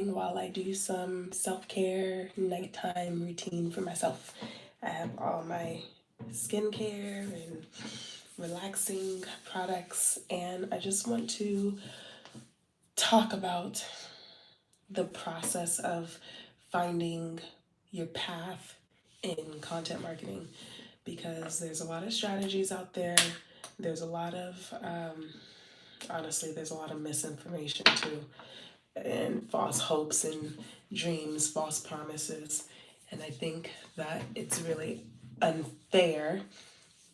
morning while I do some self-care nighttime routine for myself. I have all my skincare and relaxing products, and I just want to talk about the process of finding your path in content marketing because there's a lot of strategies out there. There's a lot of, honestly, there's a lot of misinformation too, and false hopes and dreams, false promises. And I think that it's really unfair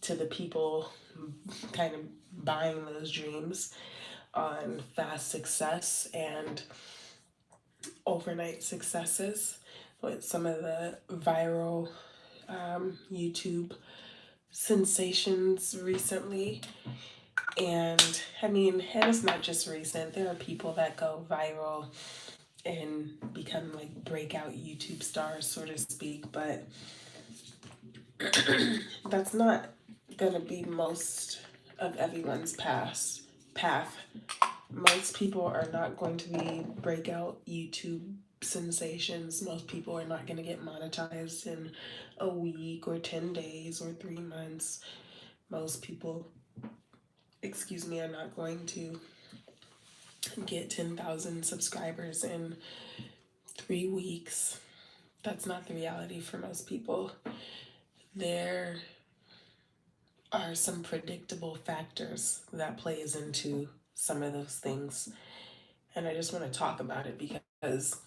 to the people kind of buying those dreams on fast success and overnight successes with some of the viral YouTube sensations recently. And I mean, and it's not just recent. There are people that go viral and become like breakout YouTube stars, so to speak, but that's not gonna be most of everyone's path. Most people are not going to be breakout YouTube sensations. Most people are not going to get monetized in a week or 10 days or 3 months. Most people, excuse me, are not going to get 10,000 subscribers in 3 weeks. That's not the reality for most people. There are some predictable factors that plays into some of those things. And I just want to talk about it because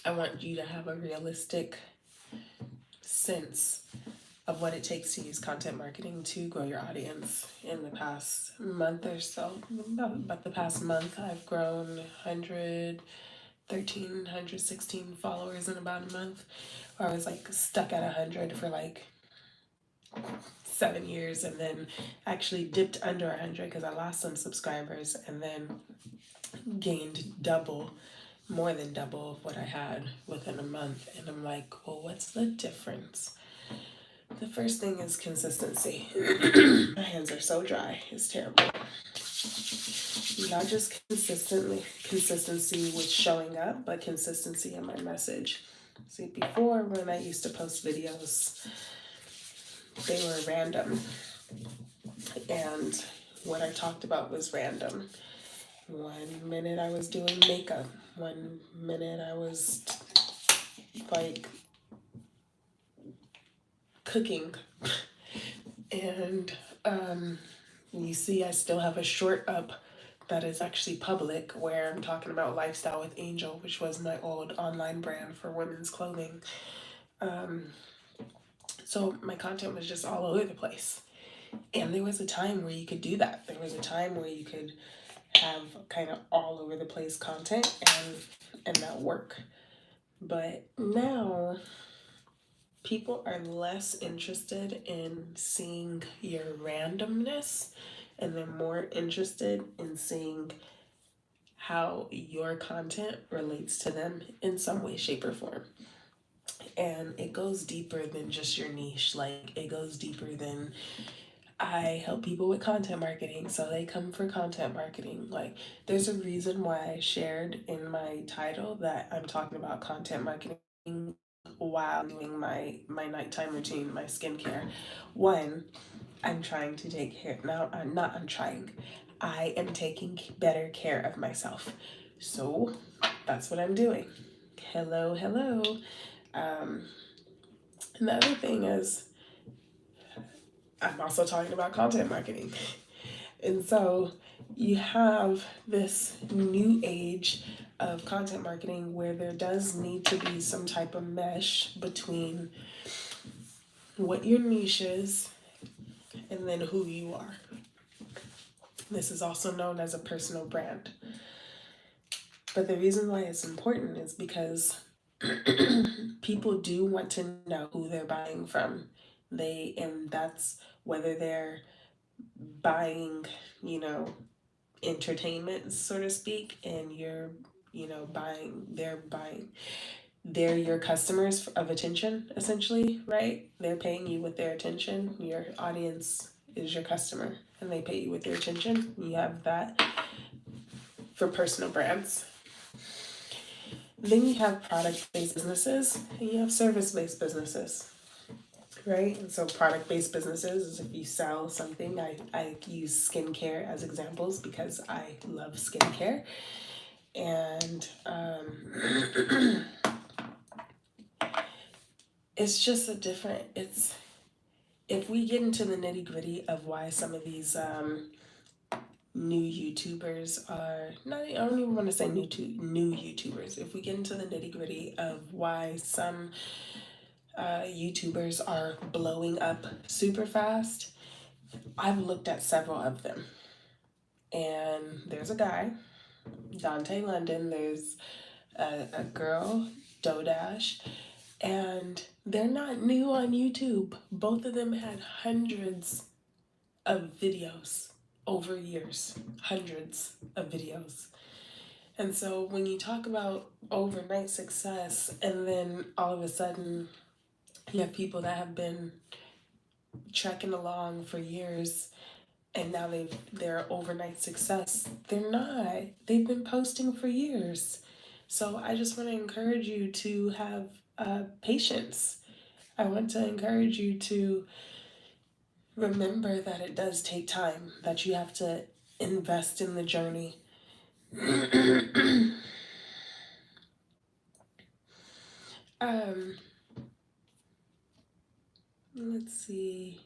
I want you to have a realistic sense of what it takes to use content marketing to grow your audience. In the past month or so, about the past month, I've grown 116 followers in about a month. I was like stuck at 100 for like 7 years, and then actually dipped under 100 because I lost some subscribers, and then gained double, more than double of what I had within a month. And I'm like, well, what's the difference? The first thing is consistency. My hands are so dry, it's terrible. Not just consistency with showing up, but consistency in my message. See, before when I used to post videos, they were random. And what I talked about was random. 1 minute I was doing makeup. 1 minute I was like cooking. And you see, I still have a short up that is actually public where I'm talking about Lifestyle with Angel, which was my old online brand for women's clothing. So my content was just all over the place. And there was a time where you could do that. There was a time where you could have kind of all over the place content and that work. But now people are less interested in seeing your randomness, and they're more interested in seeing how your content relates to them in some way, shape, or form. And it goes deeper than just your niche. Like, it goes deeper than I help people with content marketing, so they come for content marketing. Like, there's a reason why I shared in my title that I'm talking about content marketing while doing my nighttime routine, my skincare. One, I'm trying to take care. Now, I'm trying. I am taking better care of myself. So that's what I'm doing. Hello, hello. Um, and the other thing is, I'm also talking about content marketing. And so you have this new age of content marketing where there does need to be some type of mesh between what your niche is and then who you are. This is also known as a personal brand. But the reason why it's important is because people do want to know who they're buying from. And that's whether they're buying, you know, entertainment, so to speak, and they're your customers of attention, essentially, right? They're paying you with their attention. Your audience is your customer, and they pay you with their attention. You have that for personal brands. Then you have product-based businesses and you have service-based businesses, right? And so product-based businesses is if you sell something. I use skincare as examples because I love skincare. And it's just a different, it's, if we get into the nitty gritty of why some of these new YouTubers are not, I don't even want to say new YouTubers. If we get into the nitty gritty of why some YouTubers are blowing up super fast, I've looked at several of them. And there's a guy, Dante London, there's a girl, Dodash, and they're not new on YouTube. Both of them had hundreds of videos over years, hundreds of videos. And so when you talk about overnight success, and then all of a sudden you have people that have been trekking along for years and now they're overnight success. They're not. They've been posting for years. So I just want to encourage you to have patience. I want to encourage you to remember that it does take time, that you have to invest in the journey. um, let's see.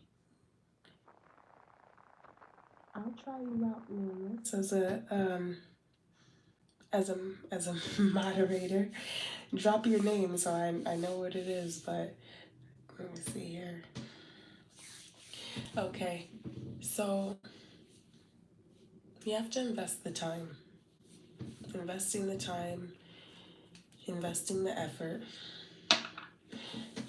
I'll try you out, Lewis, as a as a moderator. Drop your name so I know what it is, but let me see here. Okay, so you have to invest the time. Investing the time, investing the effort,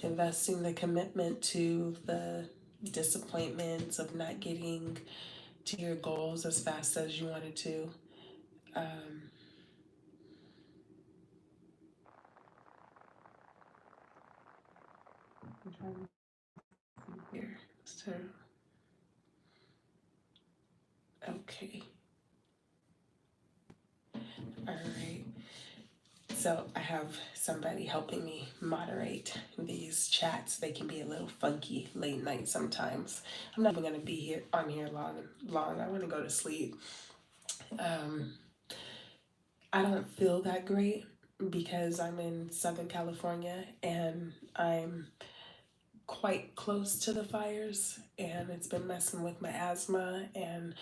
investing the commitment to the disappointments of not getting to your goals as fast as you wanted to. Um, I'm trying to see here. So, okay. All right. So I have somebody helping me moderate these chats. They can be a little funky late night sometimes. I'm not even gonna be here on here long. I want to go to sleep. Um, I don't feel that great because I'm in Southern California and I'm quite close to the fires and it's been messing with my asthma and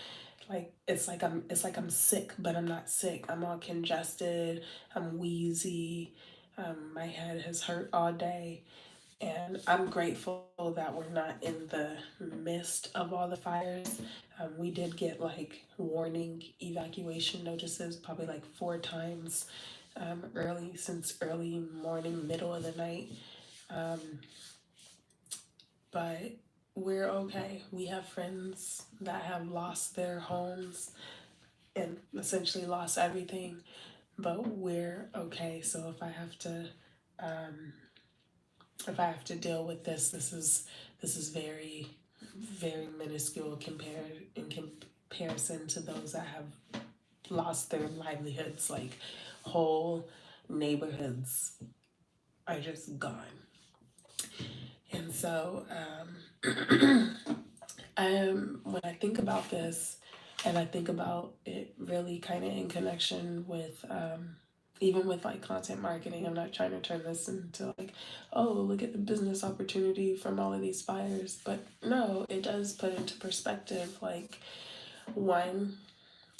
it's like I'm sick, but I'm not sick. I'm all congested, I'm wheezy, my head has hurt all day. And I'm grateful that we're not in the midst of all the fires. We did get like warning evacuation notices probably like 4 times since early morning, middle of the night. Um, but we're okay. We have friends that have lost their homes and essentially lost everything, but we're okay. So um, if I have to deal with this, this is very, very minuscule compared in comparison to those that have lost their livelihoods. Like whole neighborhoods are just gone. And so when I think about this, and I think about it really kind of in connection with even with like content marketing. I'm not trying to turn this into like, oh, look at the business opportunity from all of these fires. But no, it does put into perspective like one,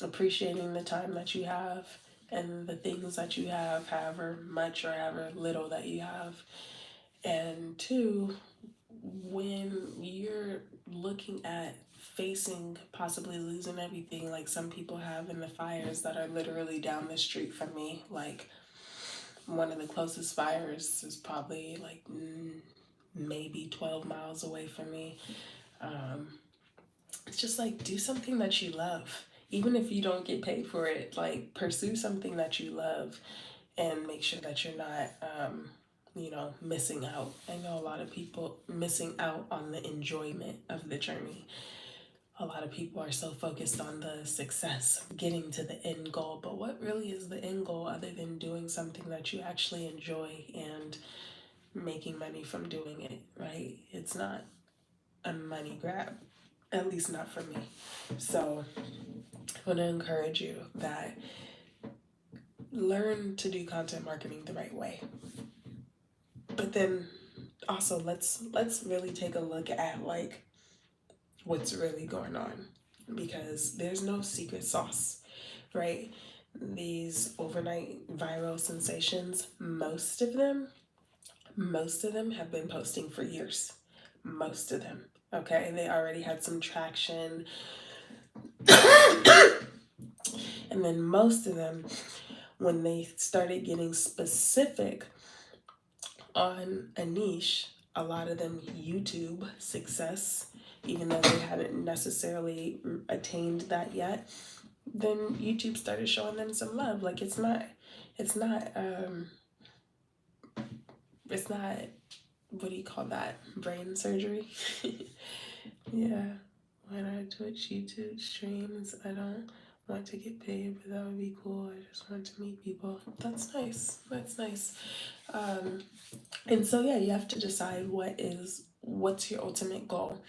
appreciating the time that you have and the things that you have, however much or however little that you have. And two, when you're looking at facing possibly losing everything like some people have in the fires that are literally down the street from me, like one of the closest fires is probably like maybe 12 miles away from me. um, it's just like do something that you love, even if you don't get paid for it. Like pursue something that you love and make sure that you're not missing out. I know a lot of people missing out on the enjoyment of the journey. A lot of people are so focused on the success of getting to the end goal, but what really is the end goal other than doing something that you actually enjoy and making money from doing it, right? It's not a money grab, at least not for me. So I want to encourage you that learn to do content marketing the right way. But then also let's really take a look at like what's really going on, because there's no secret sauce, right? These overnight viral sensations, most of them have been posting for years. Most of them. Okay, they already had some traction, and then most of them, when they started getting specific on a niche, a lot of them YouTube success, even though they hadn't necessarily attained that yet, then YouTube started showing them some love. Like it's not, it's not, what do you call that? Brain surgery? Yeah. When I Twitch YouTube streams, I don't want to get paid, but that would be cool. I just want to meet people. That's nice. That's nice. Um, and so yeah, you have to decide what's your ultimate goal.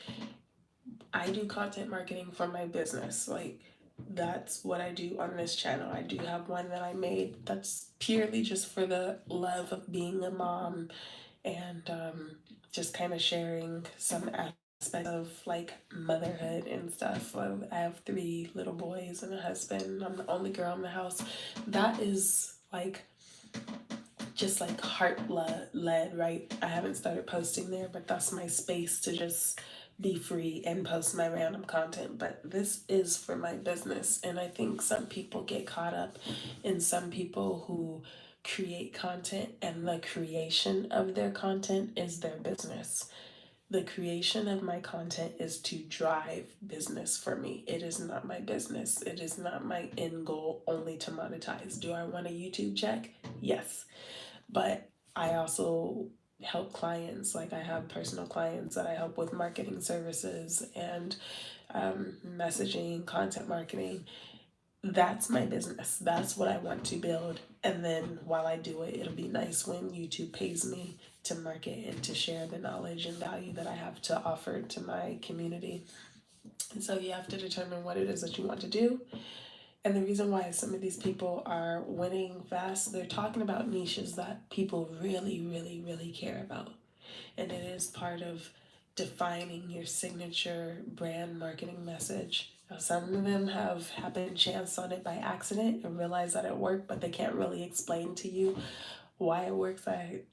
I do content marketing for my business. Like that's what I do on this channel. I do have one that I made that's purely just for the love of being a mom and just kind of sharing some aspects of like motherhood and stuff. I have 3 little boys and a husband. I'm the only girl in the house. That is like just like led, right? I haven't started posting there, but that's my space to just be free and post my random content. But this is for my business, and I think some people get caught up in some people who create content and the creation of their content is their business. The creation of my content is to drive business for me. It is not my business. It is not my end goal only to monetize. Do I want a YouTube check? Yes. But I also help clients. Like I have personal clients that I help with marketing services and messaging, content marketing. That's my business. That's what I want to build. And then while I do it, it'll be nice when YouTube pays me to market and to share the knowledge and value that I have to offer to my community. And so you have to determine what it is that you want to do. And the reason why some of these people are winning fast, they're talking about niches that people really, really, really care about. And it is part of defining your signature brand marketing message. Now, some of them have happened chance on it by accident and realize that it worked, but they can't really explain to you why it works. I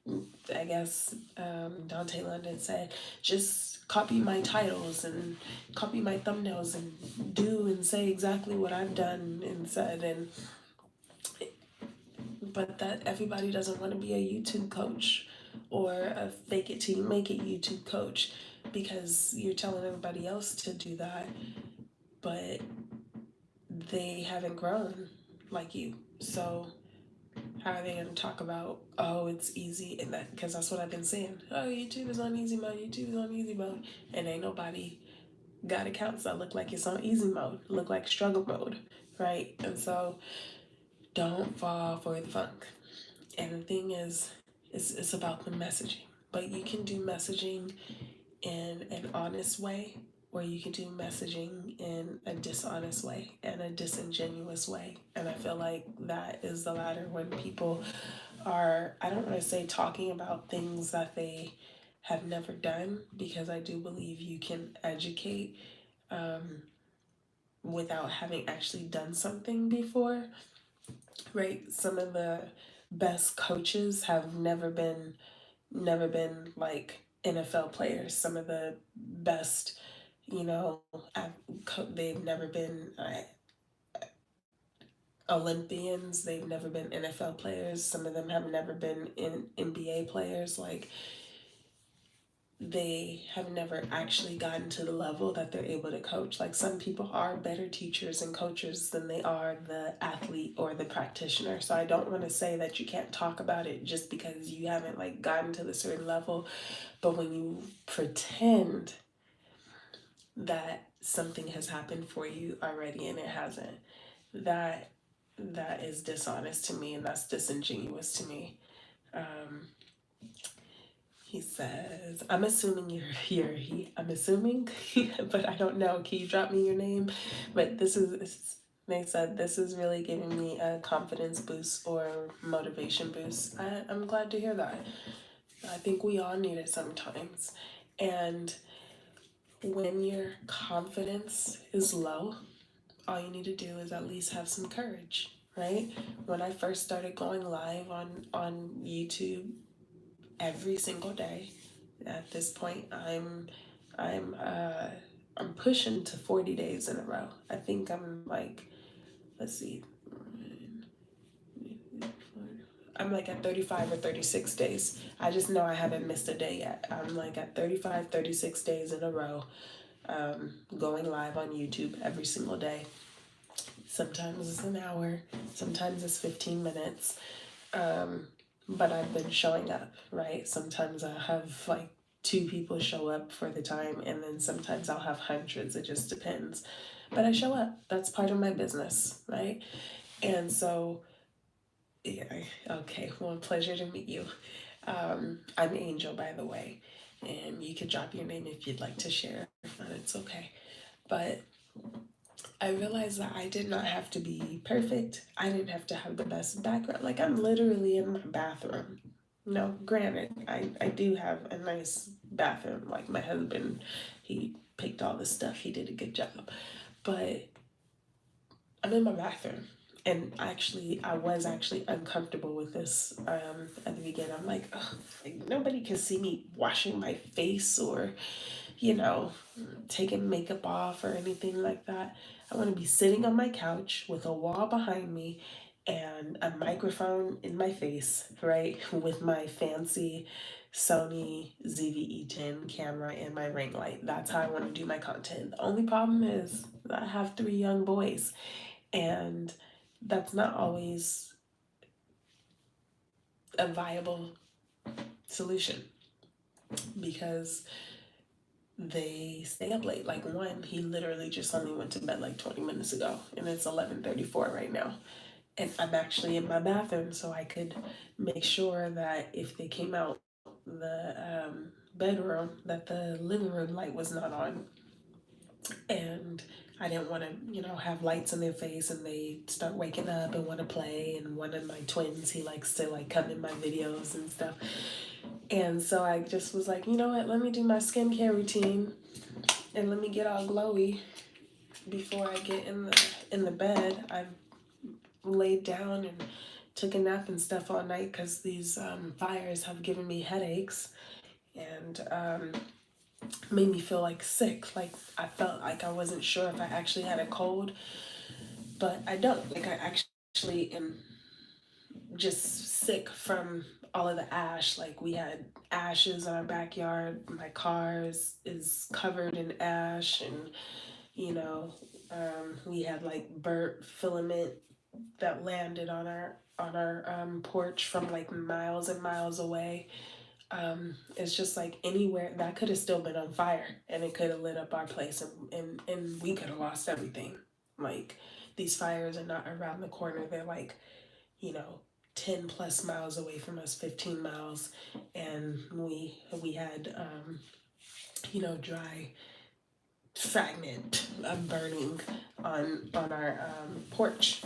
guess Dante London said, just copy my titles and copy my thumbnails and do and say exactly what I've done and said. And but that everybody doesn't want to be a YouTube coach or a fake it till you make it YouTube coach, because you're telling everybody else to do that, but they haven't grown like you. So how are they going to talk about, oh, it's easy? And that, because that's what I've been saying. Oh, YouTube is on easy mode. YouTube is on easy mode. And ain't nobody got accounts that look like it's on easy mode, look like struggle mode, right? And so don't fall for the funk. And the thing is, it's about the messaging. But you can do messaging in an honest way, or you can do messaging in a dishonest way and a disingenuous way. And I feel like that is the latter, when people are, I don't want to say talking about things that they have never done, because I do believe you can educate without having actually done something before, right? Some of the best coaches have never been like NFL players. Some of the best, you know, they've never been Olympians. They've never been NFL players. Some of them have never been in NBA players. Like they have never actually gotten to the level that they're able to coach. Like some people are better teachers and coaches than they are the athlete or the practitioner. So I don't want to say that you can't talk about it just because you haven't like gotten to the certain level. But when you pretend that something has happened for you already and it hasn't. That that is dishonest to me, and that's disingenuous to me. Um, he says, "I'm assuming you're here." I'm assuming, but I don't know. Can you drop me your name? But they said this is really giving me a confidence boost or motivation boost. I'm glad to hear that. I think we all need it sometimes. And when your confidence is low, all you need to do is at least have some courage, right? When I first started going live on YouTube every single day, at this point I'm uh I'm pushing to 40 days in a row. I think I'm like, let's see, I'm like at 35 or 36 days. I just know I haven't missed a day yet. I'm like at 35, 36 days in a row, going live on YouTube every single day. Sometimes it's an hour, sometimes it's 15 minutes. Um, but I've been showing up, right? Sometimes I have like two people show up for the time, and then sometimes I'll have hundreds. It just depends. But I show up. That's part of my business, right? And so, yeah, okay, well, pleasure to meet you. I'm Angel, by the way, and you can drop your name if you'd like to share. If not, it's okay. But I realized that I did not have to be perfect. I didn't have to have the best background. Like, I'm literally in my bathroom. No, granted, I do have a nice bathroom. Like, my husband, he picked all the stuff. He did a good job. But I'm in my bathroom. And actually, I was actually uncomfortable with this at the beginning. I'm like, ugh, like, nobody can see me washing my face or, you know, taking makeup off or anything like that. I want to be sitting on my couch with a wall behind me and a microphone in my face, right? With my fancy Sony ZV-E10 camera and my ring light. That's how I want to do my content. The only problem is I have three young boys, and that's not always a viable solution because they stay up late. Like one, he literally just only went to bed like 20 minutes ago, and it's 11:34 right now. And I'm actually in my bathroom, so I could make sure that if they came out the bedroom, that the living room light was not on, and I didn't want to, have lights in their face and they start waking up and want to play. And one of my twins, he likes to like come in my videos and stuff. And so I just was like, you know what? Let me do my skincare routine and let me get all glowy before I get in the bed. I laid down and took a nap and stuff all night because these fires have given me headaches and made me feel like sick. Like I felt like I wasn't sure if I actually had a cold, but I don't. Like I actually am just sick from all of the ash. Like we had ashes in our backyard. My car is covered in ash, and you know, we had like burnt filament that landed on our porch from like miles and miles away. It's just like anywhere that could have still been on fire and it could have lit up our place, and we could have lost everything. Like these fires are not around the corner. They're like, you know, 10 plus miles away from us, 15 miles. And we had, dry fragment of burning on our porch.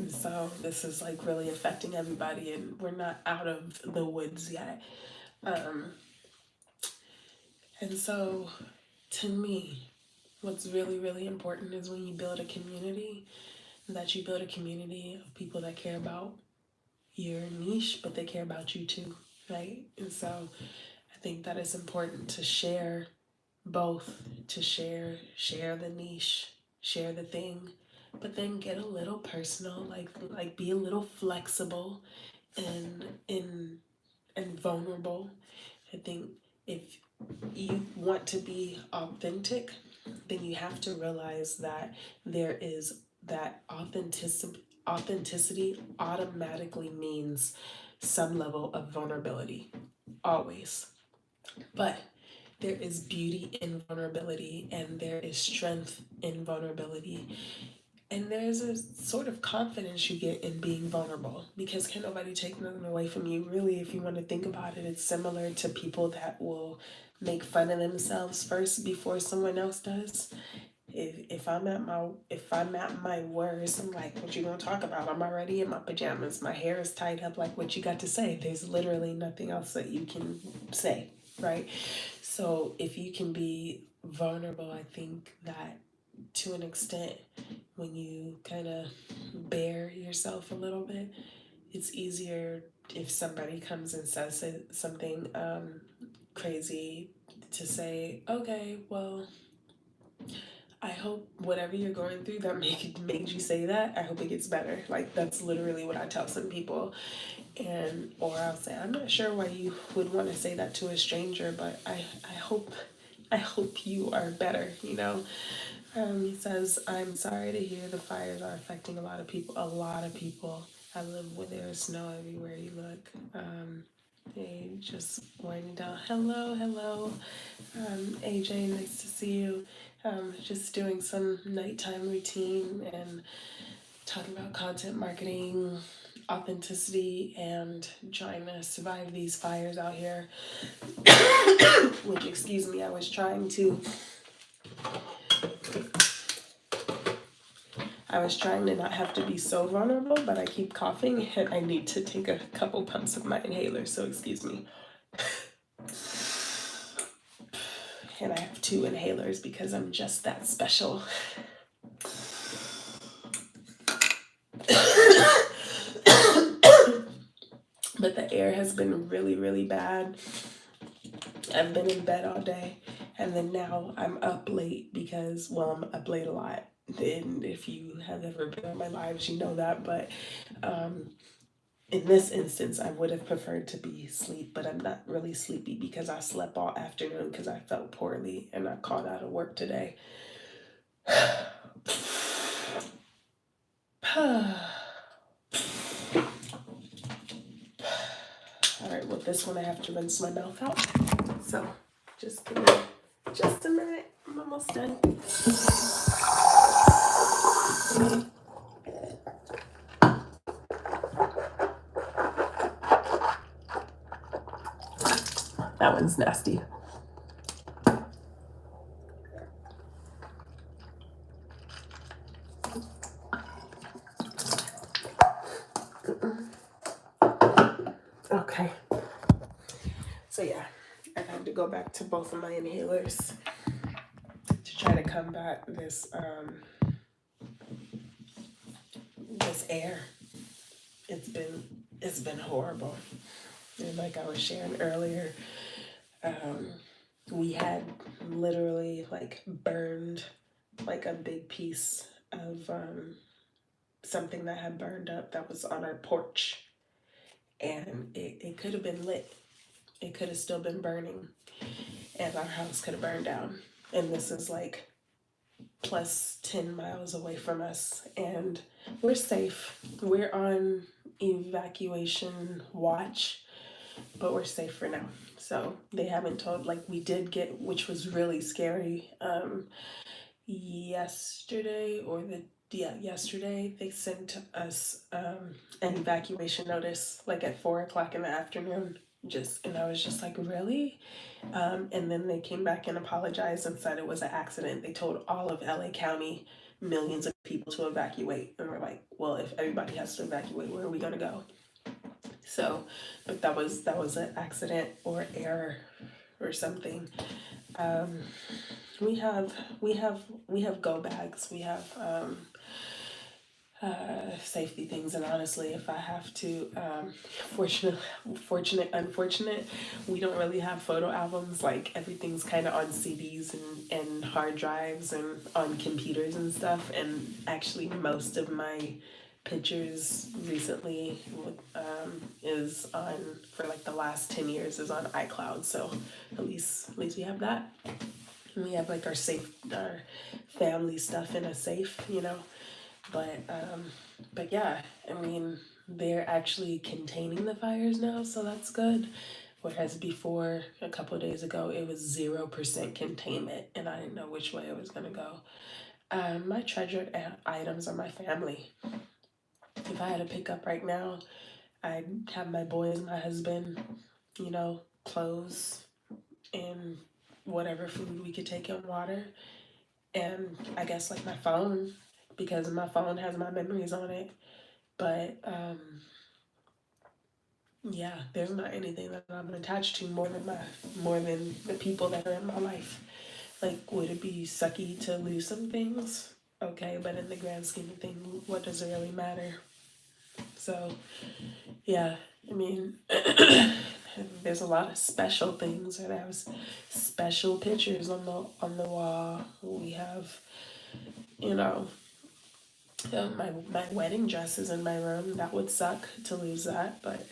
So this is like really affecting everybody, and we're not out of the woods yet. Um, and so to me, what's really, really important is when you build a community, that you build a community of people that care about your niche, but they care about you too, right? And so I think that it's important to share both, to share the niche, share the thing, but then get a little personal, like be a little flexible and and vulnerable. I think if you want to be authentic, then you have to realize that there is that authenticity automatically means some level of vulnerability, always. But there is beauty in vulnerability, and there is strength in vulnerability. And there's a sort of confidence you get in being vulnerable because can nobody take nothing away from you. Really, if you want to think about it, it's similar to people that will make fun of themselves first before someone else does. If I'm at my worst, I'm like, what you gonna talk about? I'm already in my pajamas. My hair is tied up. Like, what you got to say? There's literally nothing else that you can say, right? So if you can be vulnerable, I think that to an extent, when you kind of bare yourself a little bit, it's easier if somebody comes and says something crazy to say, okay, well, I hope whatever you're going through that made you say that, I hope it gets better. Like that's literally what I tell some people. And or I'll say, I'm not sure why you would want to say that to a stranger, but I hope you are better, you know? He says, I'm sorry to hear the fires are affecting a lot of people. A lot of people. I live where there's snow everywhere you look. They just winding down. Hello, hello. AJ, nice to see you. Just doing some nighttime routine and talking about content marketing, authenticity, and trying to survive these fires out here. Which, excuse me, I was trying to not have to be so vulnerable, but I keep coughing and I need to take a couple pumps of my inhaler, so excuse me. And I have two inhalers because I'm just that special. But the air has been really, really bad. I've been in bed all day, and then now I'm up late because, well, I'm up late a lot. And if you have ever been on my lives, you know that. But um, in this instance, I would have preferred to be asleep, but I'm not really sleepy because I slept all afternoon because I felt poorly and I called out of work today. All right, well, this one I have to rinse my mouth out. So just give me just a minute. I'm almost done. That one's nasty. Okay. So yeah, I had to go back to both of my inhalers to try to combat this air. It's been horrible. And like I was sharing earlier, um, we had literally like burned like a big piece of something that had burned up that was on our porch, and it could have been lit. It could have still been burning, and our house could have burned down. And this is like plus 10 miles away from us, and we're safe. We're on evacuation watch, but we're safe for now. So they haven't told, like, we did get, which was really scary. Yesterday or the yeah yesterday they sent us an evacuation notice like at 4 o'clock in the afternoon, just, and I was just like, really? And then they came back and apologized and said it was an accident. They told all of LA County, millions of people, to evacuate, and we're like, well, if everybody has to evacuate, where are we going to go? So, but that was an accident or error or something. um, we have we have go bags. We have safety things, and honestly, if I have to, fortunate, unfortunate, we don't really have photo albums. Like everything's kind of on CDs and hard drives and on computers and stuff. And actually, most of my pictures recently is on, for like the last 10 years, is on iCloud. So at least we have that. And we have like our family stuff in a safe, you know. But yeah, I mean, they're actually containing the fires now, so that's good. Whereas before, a couple of days ago, it was 0% containment, and I didn't know which way it was going to go. My treasured items are my family. If I had to pick up right now, I'd have my boys, my husband, clothes, and whatever food we could take in water. And I guess like my phone, because my phone has my memories on it. But yeah, there's not anything that I'm attached to more than the people that are in my life. Like, would it be sucky to lose some things? Okay, but in the grand scheme of things, what does it really matter? So, yeah, I mean, there's a lot of special things, and I have special pictures on the wall. We have, you know, my wedding dress is in my room. That would suck to lose that, but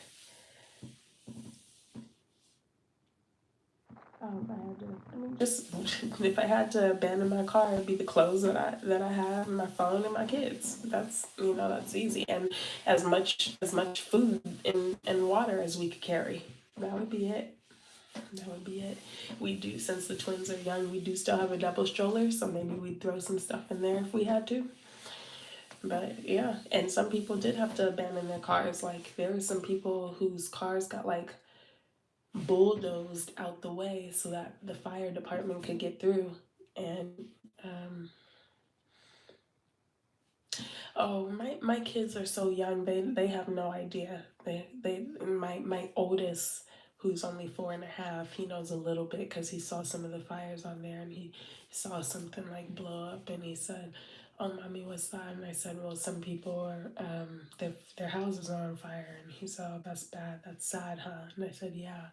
if I had to, I mean, just if I had to abandon my car, it'd be the clothes that I have, my phone, and my kids. That's easy, and as much food and water as we could carry. That would be it. That would be it. We do, since the twins are young, we do still have a double stroller, so maybe we'd throw some stuff in there if we had to. But yeah, and some people did have to abandon their cars. Like there were some people whose cars got like bulldozed out the way so that the fire department could get through. And um, oh, my kids are so young; they have no idea. My oldest, who's only 4.5, he knows a little bit because he saw some of the fires on there, and he saw something like blow up, and he said, "Oh, mommy, what's that?" And I said, "Well, some people are their houses are on fire." And he said, "Oh, that's bad. That's sad, huh?" And I said, "Yeah."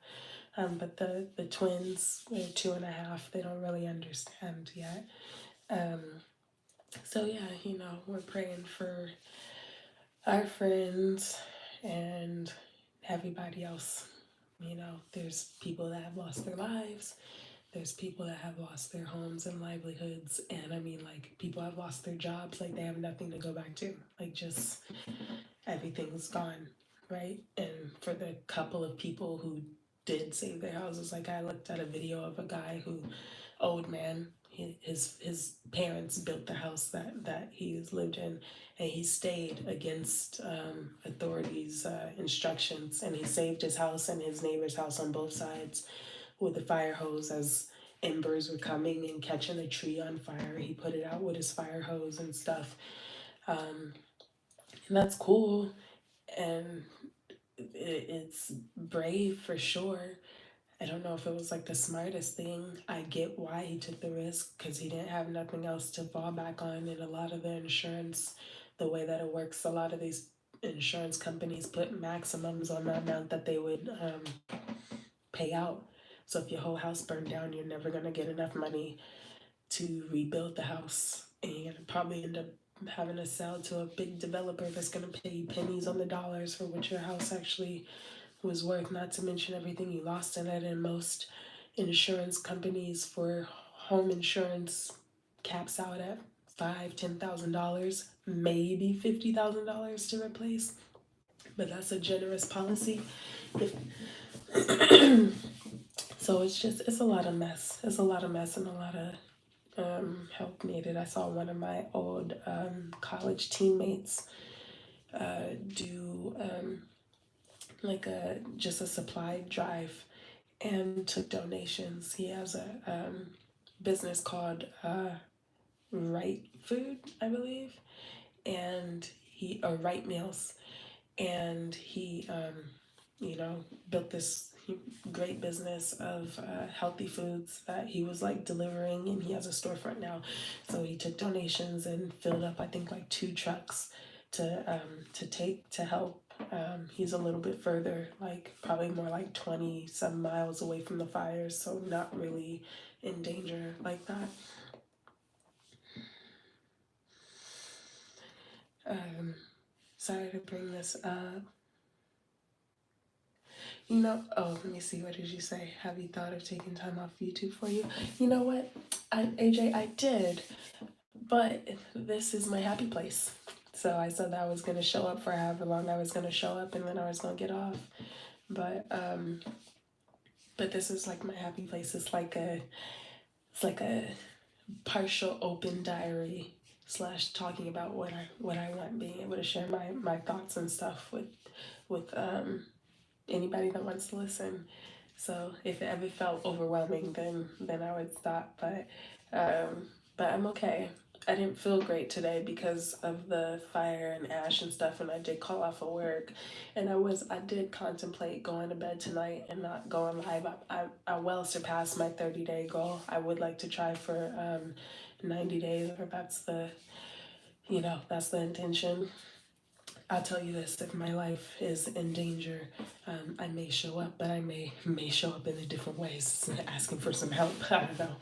But the twins, they're 2.5. They don't really understand yet. Um, so yeah, we're praying for our friends and everybody else. There's people that have lost their lives. There's people that have lost their homes and livelihoods. And I mean, like, people have lost their jobs. Like, they have nothing to go back to. Like, just everything's gone, right? And for the couple of people who did save their houses, like, I looked at a video of a guy who, old man, his parents built the house that he's lived in, and he stayed against authorities' instructions, and he saved his house and his neighbor's house on both sides with a fire hose as embers were coming and catching a tree on fire. He put it out with his fire hose and stuff. Um, and that's cool. And it's brave for sure. I don't know if it was like the smartest thing. I get why he took the risk because he didn't have nothing else to fall back on. And a lot of the insurance, the way that it works, a lot of these insurance companies put maximums on the amount that they would pay out. So if your whole house burned down, you're never going to get enough money to rebuild the house. And you're going to probably end up having to sell to a big developer that's going to pay you pennies on the dollars for what your house actually was worth, not to mention everything you lost in it. And most insurance companies for home insurance caps out at $5,000, $10,000, maybe $50,000 to replace. But that's a generous policy. If, so it's a lot of mess. It's a lot of mess and a lot of help needed. I saw one of my old college teammates do like a supply drive and took donations. He has a business called Right Food, I believe, and he or Right Meals, and he built this great business of healthy foods that he was like delivering, and he has a storefront now. So he took donations and filled up, I think, like 2 trucks to take to help. He's a little bit further, like probably more like 20 some miles away from the fires, so not really in danger like that. Um, Sorry to bring this up. Let me see, what did you say? Have you thought of taking time off YouTube for you? You know what? AJ, I did, but this is my happy place. So I said that I was going to show up for however long I was going to show up, and then I was going to get off. But But this is like my happy place. It's like a partial open diary slash talking about what I want, being able to share my thoughts and stuff with anybody that wants to listen. So if it ever felt overwhelming, then I would stop. But I'm okay. I didn't feel great today because of the fire and ash and stuff, and I did call off of work, and I did contemplate going to bed tonight and not going live. I well surpassed my 30-day goal. I would like to try for 90 days, or that's the intention. I'll tell you this: if my life is in danger, I may show up, but I may show up in a different ways, asking for some help. I don't know,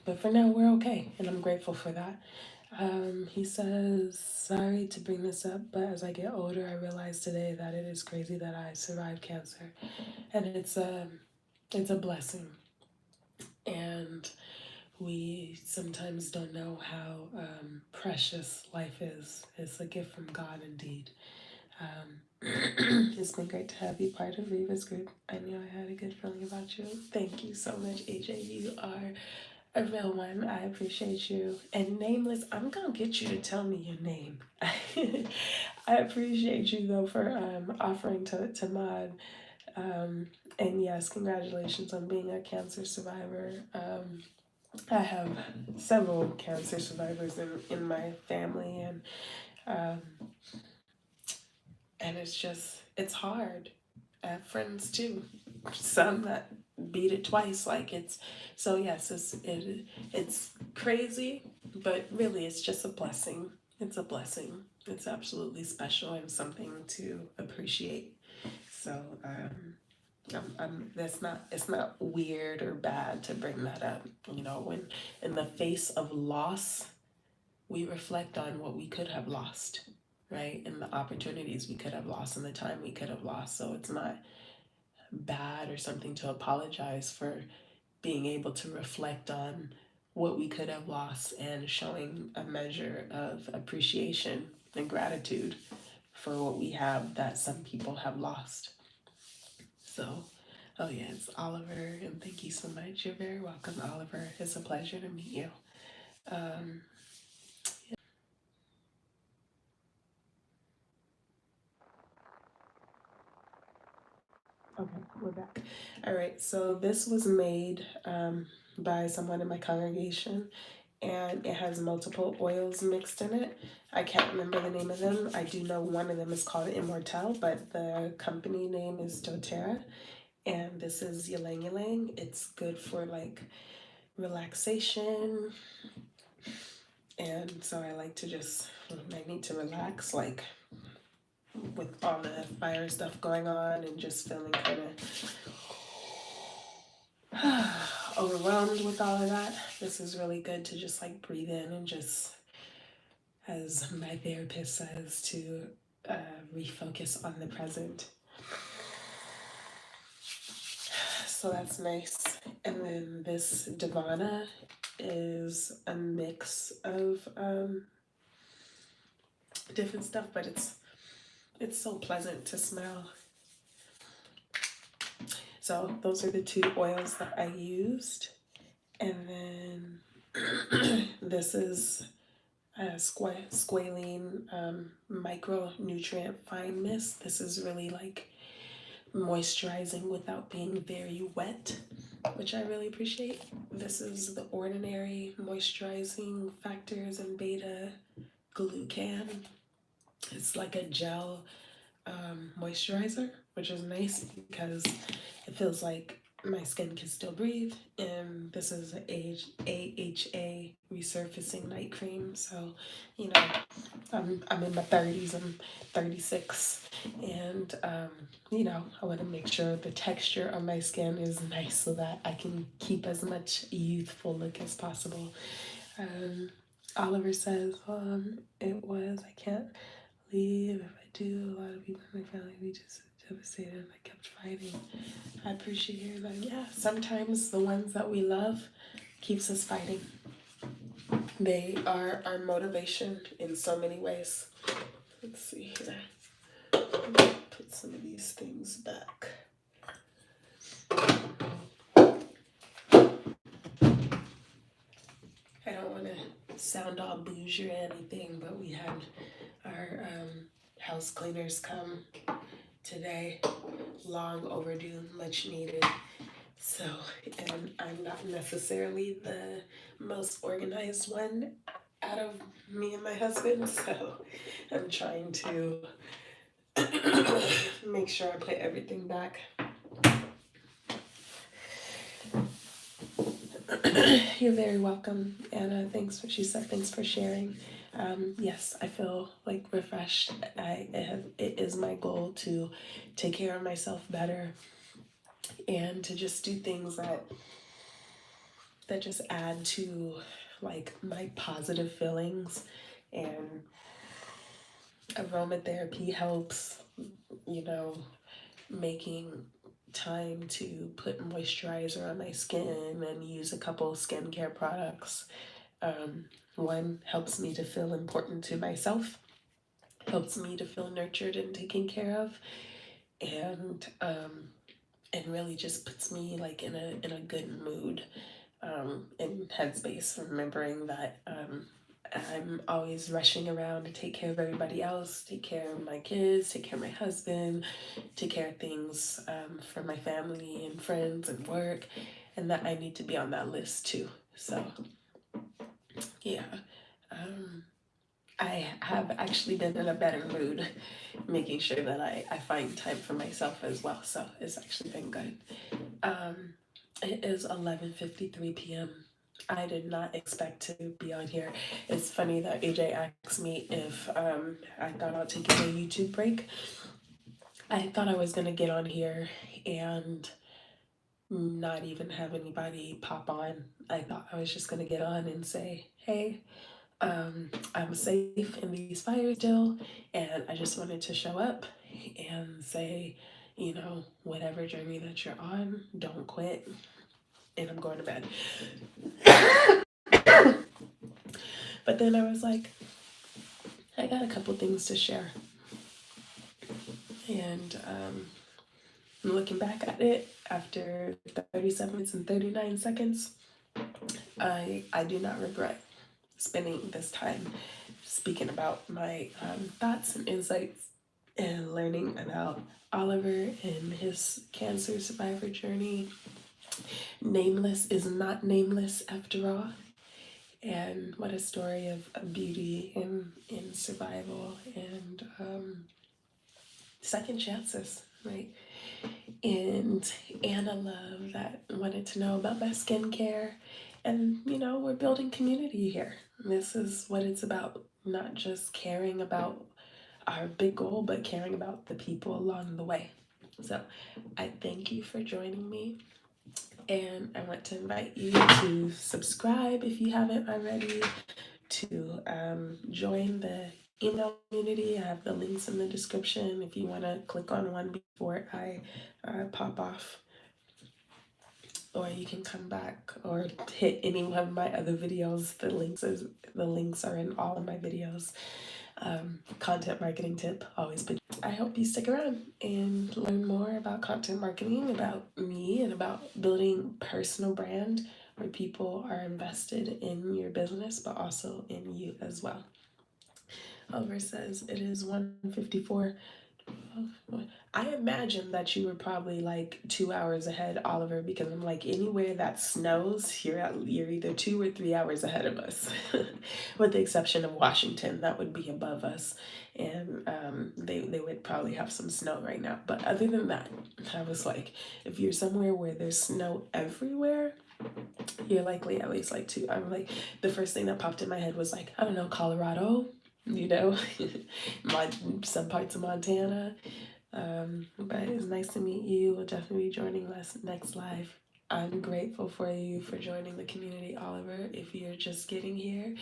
but for now we're okay, and I'm grateful for that. He says, "Sorry to bring this up, but as I get older, I realize today that it is crazy that I survived cancer, and it's a blessing, and." We sometimes don't know how precious life is. It's a gift from God indeed. Um, it's been great to have you part of Reva's group. I knew I had a good feeling about you. Thank you so much, AJ. You are a real one. I appreciate you. And Nameless, I'm gonna get you to tell me your name. I appreciate you though for offering to mod. Um, and yes, congratulations on being a cancer survivor. I have several cancer survivors in my family, um, and it's hard. I have friends too, some that beat it twice. Like so yes, it's crazy, but really it's just a blessing. It's a blessing. It's absolutely special and something to appreciate. So that's not, it's not weird or bad to bring that up. When in the face of loss, we reflect on what we could have lost, right? And the opportunities we could have lost and the time we could have lost. So it's not bad or something to apologize for being able to reflect on what we could have lost and showing a measure of appreciation and gratitude for what we have that some people have lost. So, oh yeah, it's Oliver, and thank you so much. You're very welcome, Oliver. It's a pleasure to meet you. Um, okay, we're back. All right, so this was made by someone in my congregation, and it has multiple oils mixed in it. I can't remember the name of them. I do know one of them is called Immortel, but the company name is doTERRA, and this is ylang ylang. It's good for like relaxation. And so I like to just, when I need to relax, like with all the fire stuff going on and just feeling kind of overwhelmed with all of that. This is really good to just like breathe in and just, as my therapist says, to refocus on the present. So that's nice. And then this Divana is a mix of different stuff, but it's so pleasant to smell. So those are the two oils that I used. And then this is squalene micronutrient fine mist. This is really like moisturizing without being very wet, which I really appreciate. This is the Ordinary Moisturizing Factors and Beta Glucan. It's like a gel moisturizer, which is nice because it feels like my skin can still breathe. And this is a AHA resurfacing night cream. So, you know, I'm in my 30s, I'm 36, and I want to make sure the texture on my skin is nice so that I can keep as much youthful look as possible. Um, Oliver says, I can't leave. If I do, a lot of people in my family be just devastated. I kept fighting. I appreciate hearing that. Yeah, sometimes the ones that we love keeps us fighting. They are our motivation in so many ways. Let's see here. Put some of these things back. sound all bougie or anything, but we had our house cleaners come today. Long overdue, much needed. So, and I'm not necessarily the most organized one out of me and my husband, so I'm trying to make sure I put everything back. You're very welcome, Anna. She said thanks for sharing. Yes, I feel like refreshed. It is my goal to take care of myself better and to just do things that just add to like my positive feelings. And aromatherapy helps, you know, making time to put moisturizer on my skin and use a couple skincare products. One helps me to feel important to myself, helps me to feel nurtured and taken care of, and really just puts me like in a good mood, in headspace, remembering that I'm always rushing around to take care of everybody else, take care of my kids, take care of my husband, take care of things for my family and friends and work, and that I need to be on that list too. So, yeah. Um, I have actually been in a better mood, making sure that I find time for myself as well. So it's actually been good. Um, it is 11:53 p.m. I did not expect to be on here. It's funny that AJ asked me if I thought I'd take a YouTube break. I thought I was gonna get on here and not even have anybody pop on. I thought I was just gonna get on and say, hey, I'm safe in these fires still, and I just wanted to show up and say, whatever journey that you're on, don't quit, and I'm going to bed. But then I was like, I got a couple things to share, and looking back at it after 37 minutes and 39 seconds, I do not regret spending this time speaking about my thoughts and insights and learning about Oliver and his cancer survivor journey. Nameless is not nameless after all. And what a story of beauty in survival and second chances, right? And Anna Love that wanted to know about my skincare. And, we're building community here. This is what it's about, not just caring about our big goal, but caring about the people along the way. So I thank you for joining me. And I want to invite you to subscribe if you haven't already, to join the email community. I have the links in the description if you want to click on one before I pop off. Or you can come back or hit any one of my other videos. The links are in all of my videos. Content marketing tip, always been. I hope you stick around and learn more about content marketing, about me, and about building personal brand where people are invested in your business, but also in you as well. Oliver says it is 1:54. I imagine that you were probably like 2 hours ahead, Oliver, because I'm like, anywhere that snows, you're either 2 or 3 hours ahead of us, with the exception of Washington, that would be above us, and they would probably have some snow right now. But other than that, I was like, if you're somewhere where there's snow everywhere, you're likely at least like two. I'm like, the first thing that popped in my head was like, I don't know, Colorado, some parts of Montana. But it's nice to meet you. We'll definitely be joining us next live. I'm grateful for you for joining the community, Oliver. If you're just getting here,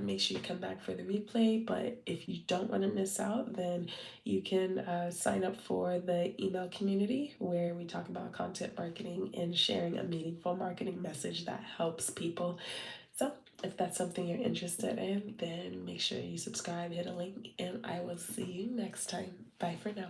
make sure you come back for the replay. But if you don't want to miss out, then you can sign up for the email community where we talk about content marketing and sharing a meaningful marketing message that helps people. So if that's something you're interested in, then make sure you subscribe, hit a link, and I will see you next time. Bye for now.